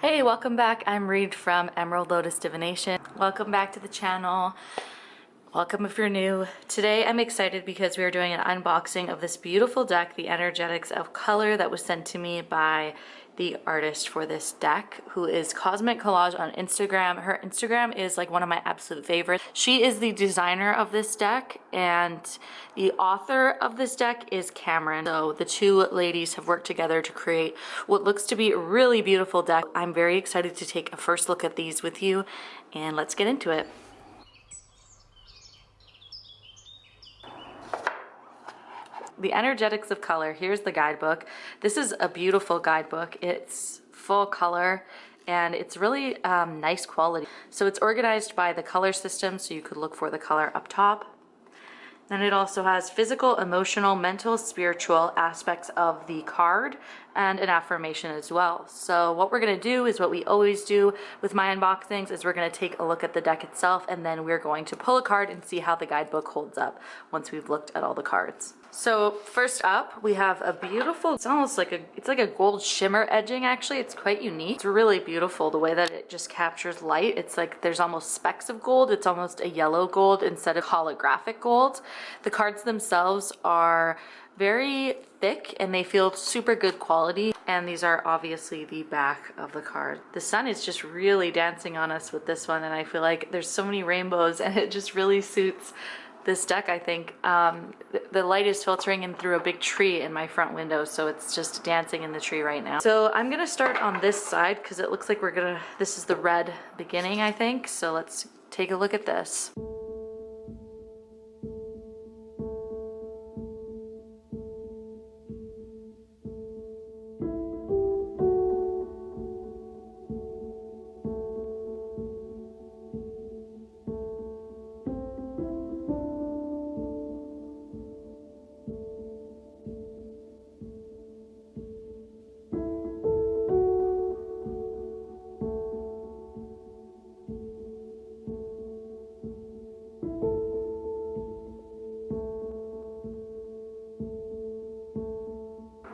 Hey, welcome back. I'm Reed from Emerald Lotus Divination. Welcome back to the channel. Welcome if you're new. Today I'm excited because we are doing an unboxing of this beautiful deck, the Energetics of Color, that was sent to me by the artist for this deck, who is Cosmic Collage on Instagram. Her Instagram is like one of my absolute favorites. She is the designer of this deck, and the author of this deck is Cameron. So the two ladies have worked together to create what looks to be a really beautiful deck. I'm very excited to take a first look at these with you, and let's get into it. The Energetics of Color. Here's the guidebook. This is a beautiful guidebook. It's full color and it's really nice quality. So it's organized by the color system, so you could look for the color up top. Then it also has physical, emotional, mental, spiritual aspects of the card and an affirmation as well. So what we're going to do is what we always do with my unboxings, is we're going to take a look at the deck itself, and then we're going to pull a card and see how the guidebook holds up once we've looked at all the cards. So first up, we have a beautiful, it's almost like it's like a gold shimmer edging actually. It's quite unique. It's really beautiful the way that it just captures light. It's like there's almost specks of gold. It's almost a yellow gold instead of holographic gold. The cards themselves are very thick and they feel super good quality, and these are obviously the back of the card. The sun is just really dancing on us with this one, and I feel like there's so many rainbows and it just really suits this deck. I think the light is filtering in through a big tree in my front window, so it's just dancing in the tree right now. So I'm gonna start on this side because it looks like this is the red beginning, I think. So let's take a look at this.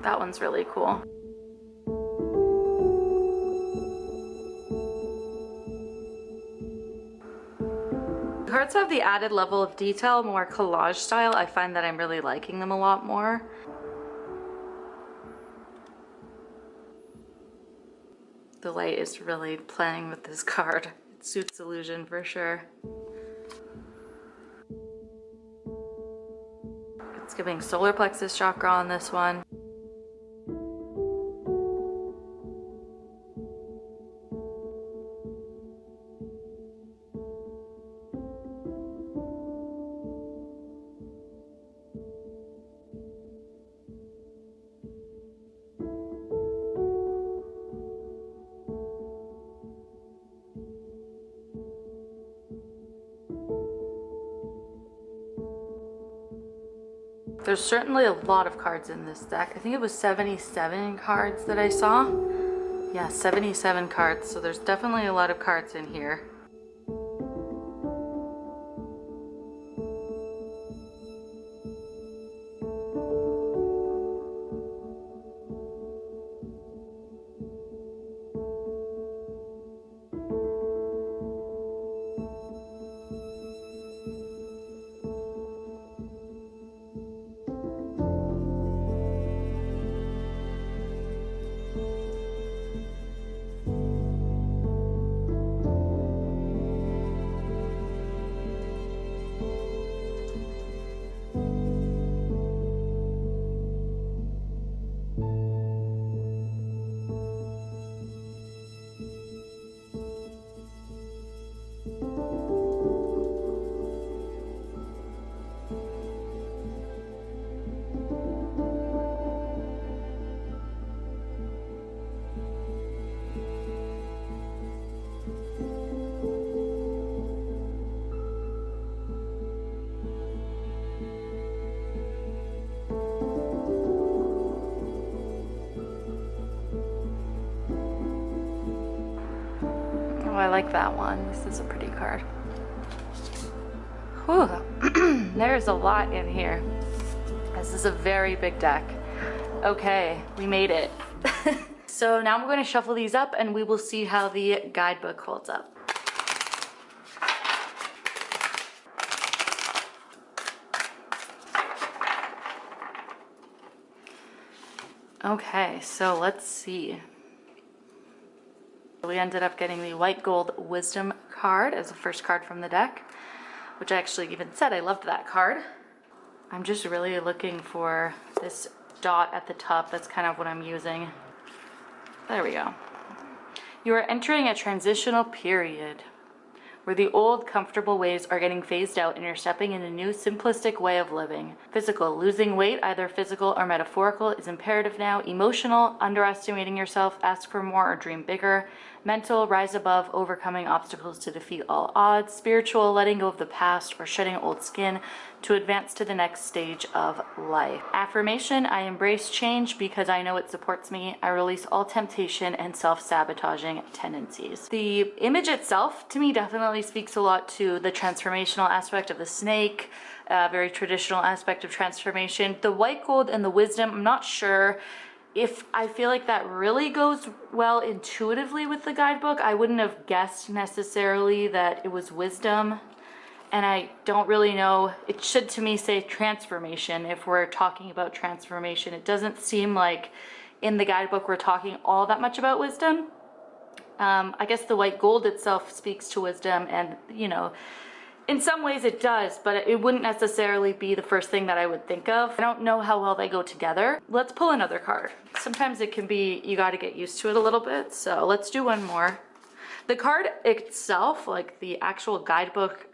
That one's really cool. The cards have the added level of detail, more collage style. I find that I'm really liking them a lot more. The light is really playing with this card. It suits illusion for sure. It's giving solar plexus chakra on this one. There's certainly a lot of cards in this deck. I think it was 77 cards that I saw. Yeah, 77 cards, so there's definitely a lot of cards in here. Oh, I like that one. This is a pretty card. Whew. There's a lot in here. This is a very big deck. Okay, we made it. so now I'm going to shuffle these up and we will see how the guidebook holds up. Okay, so let's see. We ended up getting the white gold wisdom card as the first card from the deck, which I actually even said I loved that card. I'm just really looking for this dot at the top. That's kind of what I'm using. There we go. You are entering a transitional period where the old comfortable ways are getting phased out and you're stepping in a new simplistic way of living. Physical, losing weight, either physical or metaphorical, is imperative now. Emotional, underestimating yourself, ask for more or dream bigger. Mental, rise above, overcoming obstacles to defeat all odds. Spiritual, letting go of the past or shedding old skin to advance to the next stage of life. Affirmation, I embrace change because I know it supports me. I release all temptation and self-sabotaging tendencies. The image itself, to me, definitely speaks a lot to the transformational aspect of the snake, very traditional aspect of transformation. The white gold and the wisdom, I'm not sure if I feel like that really goes well intuitively with the guidebook. I wouldn't have guessed necessarily that it was wisdom. And I don't really know, it should to me say transformation if we're talking about transformation. It doesn't seem like in the guidebook we're talking all that much about wisdom. I guess the white gold itself speaks to wisdom, and you know, in some ways it does, but it wouldn't necessarily be the first thing that I would think of. I don't know how well they go together. Let's pull another card. Sometimes it can be, you got to get used to it a little bit, so let's do one more. The card itself, like the actual guidebook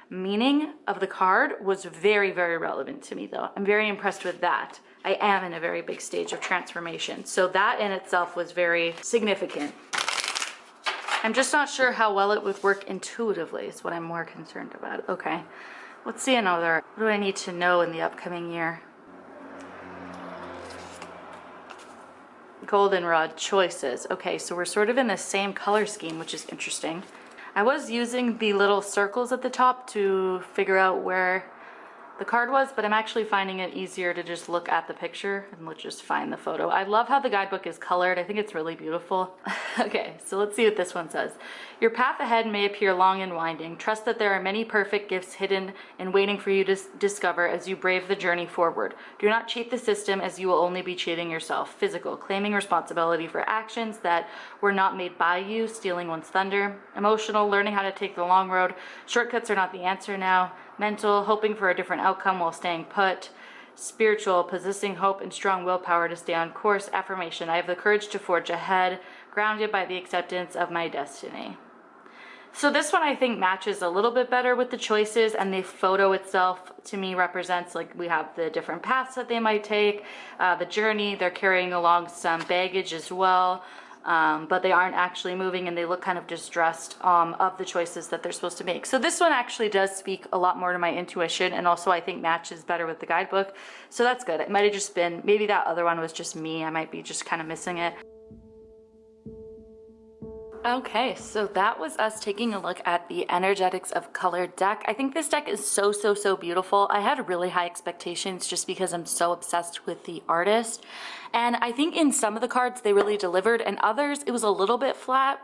meaning of the card, was very, very relevant to me though. I'm very impressed with that. I am in a very big stage of transformation, so that in itself was very significant. I'm just not sure how well it would work intuitively is what I'm more concerned about. Okay, let's see another. What do I need to know in the upcoming year? Goldenrod, choices. Okay, so we're sort of in the same color scheme, which is interesting. I was using the little circles at the top to figure out where the card was, but I'm actually finding it easier to just look at the picture and let's just find the photo. I love how the guidebook is colored. I think it's really beautiful. Okay, so let's see what this one says. Your path ahead may appear long and winding. Trust that there are many perfect gifts hidden and waiting for you to discover as you brave the journey forward. Do not cheat the system, as you will only be cheating yourself. Physical, claiming responsibility for actions that were not made by you, stealing one's thunder. Emotional, learning how to take the long road. Shortcuts are not the answer now. Mental, hoping for a different outcome while staying put. Spiritual, possessing hope and strong willpower to stay on course. Affirmation, I have the courage to forge ahead, grounded by the acceptance of my destiny. So this one I think matches a little bit better with the choices, and the photo itself to me represents, like, we have the different paths that they might take, the journey. They're carrying along some baggage as well. But they aren't actually moving, and they look kind of distressed of the choices that they're supposed to make. So this one actually does speak a lot more to my intuition, and also I think matches better with the guidebook. So that's good. It might have just been, maybe that other one was just me. I might be just kind of missing it. Okay, so that was us taking a look at the Energetics of Color deck. I think this deck is so beautiful. I had really high expectations just because I'm so obsessed with the artist. And I think in some of the cards they really delivered, and others it was a little bit flat.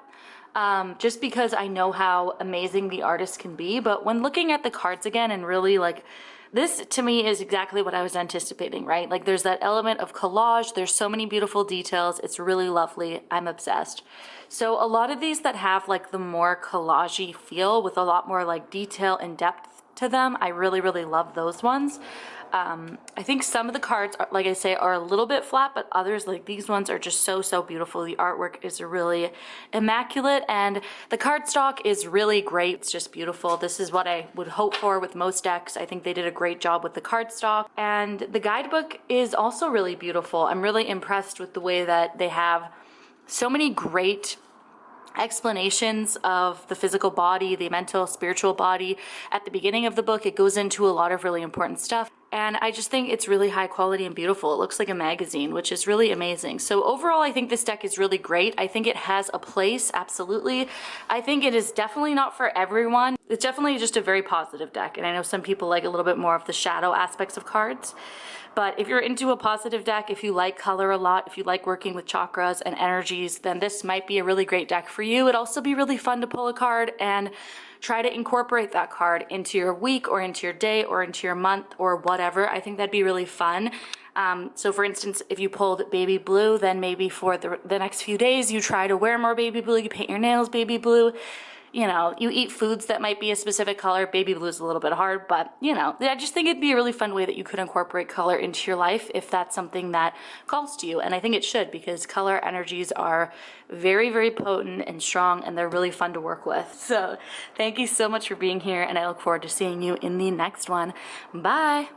Just because I know how amazing the artist can be. But when looking at the cards again and really like, this to me is exactly what I was anticipating, right? Like there's that element of collage. There's so many beautiful details. It's really lovely. I'm obsessed. So a lot of these that have like the more collage-y feel with a lot more like detail and depth to them, I really love those ones. I think some of the cards, are, like I say, are a little bit flat, but others, like these ones, are just so beautiful. The artwork is really immaculate, and the cardstock is really great. It's just beautiful. This is what I would hope for with most decks. I think they did a great job with the cardstock, and the guidebook is also really beautiful. I'm really impressed with the way that they have so many great explanations of the physical body, the mental, spiritual body. At the beginning of the book, it goes into a lot of really important stuff. And I just think it's really high quality and beautiful. It looks like a magazine, which is really amazing. So overall, I think this deck is really great. I think it has a place, absolutely. I think it is definitely not for everyone. It's definitely just a very positive deck. And I know some people like a little bit more of the shadow aspects of cards. But if you're into a positive deck, if you like color a lot, if you like working with chakras and energies, then this might be a really great deck for you. It'd also be really fun to pull a card and try to incorporate that card into your week or into your day or into your month or whatever. I think that'd be really fun. So for instance, if you pulled baby blue, then maybe for the next few days, you try to wear more baby blue, you paint your nails baby blue. You know, you eat foods that might be a specific color. Baby blue is a little bit hard, but you know, I just think it'd be a really fun way that you could incorporate color into your life if that's something that calls to you. And I think it should, because color energies are very, very potent and strong, and they're really fun to work with. So thank you so much for being here, and I look forward to seeing you in the next one. Bye.